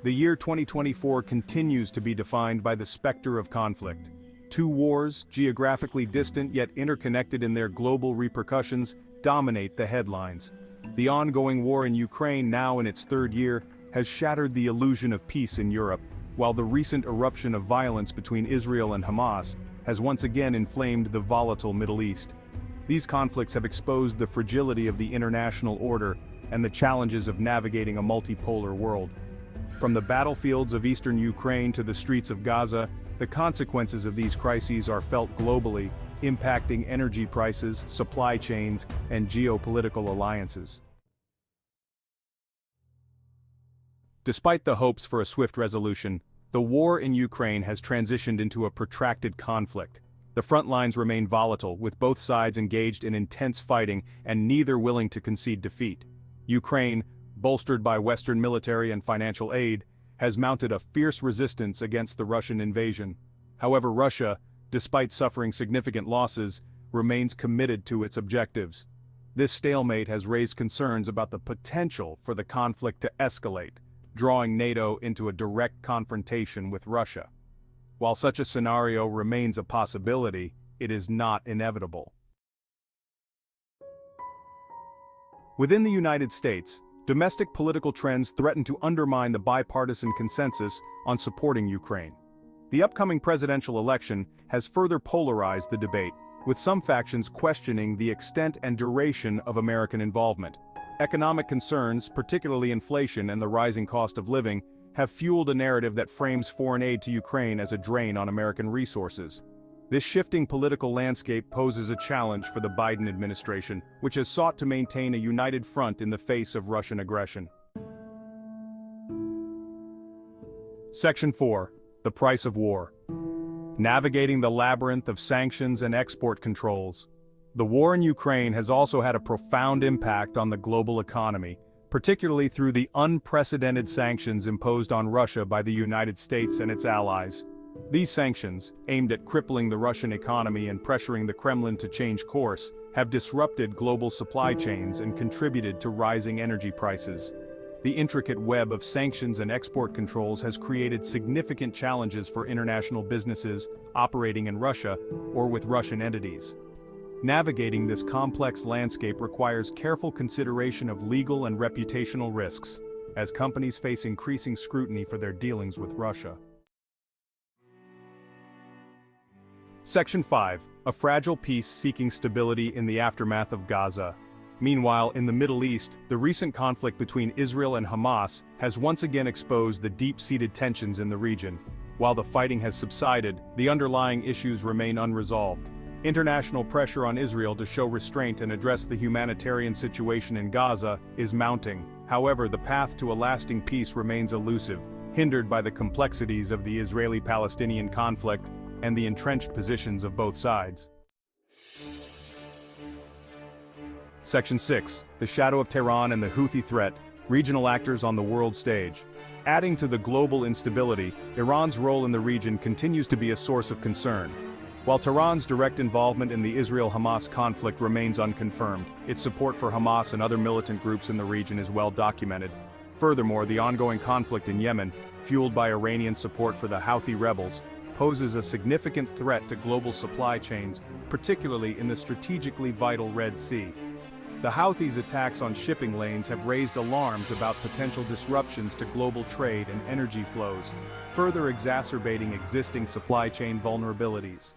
The year 2024 continues to be defined by the specter of conflict. Two wars, geographically distant yet interconnected in their global repercussions, dominate the headlines. The ongoing war in Ukraine, now in its third year, has shattered the illusion of peace in Europe, while the recent eruption of violence between Israel and Hamas has once again inflamed the volatile Middle East. These conflicts have exposed the fragility of the international order and the challenges of navigating a multipolar world. From the battlefields of eastern Ukraine to the streets of Gaza, the consequences of these crises are felt globally, impacting energy prices, supply chains, and geopolitical alliances. Despite the hopes for a swift resolution, the war in Ukraine has transitioned into a protracted conflict. The front lines remain volatile, with both sides engaged in intense fighting and neither willing to concede defeat. Ukraine, bolstered by Western military and financial aid, has mounted a fierce resistance against the Russian invasion. However, Russia, despite suffering significant losses, remains committed to its objectives. This stalemate has raised concerns about the potential for the conflict to escalate, drawing NATO into a direct confrontation with Russia. While such a scenario remains a possibility, it is not inevitable. Within the United States, domestic political trends threaten to undermine the bipartisan consensus on supporting Ukraine. The upcoming presidential election has further polarized the debate, with some factions questioning the extent and duration of American involvement. Economic concerns, particularly inflation and the rising cost of living, have fueled a narrative that frames foreign aid to Ukraine as a drain on American resources. This shifting political landscape poses a challenge for the Biden administration, which has sought to maintain a united front in the face of Russian aggression. Section 4. The Price of War. Navigating the labyrinth of sanctions and export controls. The war in Ukraine has also had a profound impact on the global economy, particularly through the unprecedented sanctions imposed on Russia by the United States and its allies. These sanctions, aimed at crippling the Russian economy and pressuring the Kremlin to change course, have disrupted global supply chains and contributed to rising energy prices. The intricate web of sanctions and export controls has created significant challenges for international businesses operating in Russia or with Russian entities. Navigating this complex landscape requires careful consideration of legal and reputational risks, as companies face increasing scrutiny for their dealings with Russia. Section 5. A fragile peace seeking stability in the aftermath of Gaza. Meanwhile, in the Middle East, the recent conflict between Israel and Hamas has once again exposed the deep-seated tensions in the region. While the fighting has subsided, the underlying issues remain unresolved. International pressure on Israel to show restraint and address the humanitarian situation in Gaza is mounting. However, the path to a lasting peace remains elusive, hindered by the complexities of the Israeli-Palestinian conflict and the entrenched positions of both sides. Section 6. The shadow of Tehran and the Houthi threat, regional actors on the world stage. Adding to the global instability, Iran's role in the region continues to be a source of concern. While Tehran's direct involvement in the Israel-Hamas conflict remains unconfirmed, its support for Hamas and other militant groups in the region is well documented. Furthermore, the ongoing conflict in Yemen, fueled by Iranian support for the Houthi rebels, poses a significant threat to global supply chains, particularly in the strategically vital Red Sea. The Houthis' attacks on shipping lanes have raised alarms about potential disruptions to global trade and energy flows, further exacerbating existing supply chain vulnerabilities.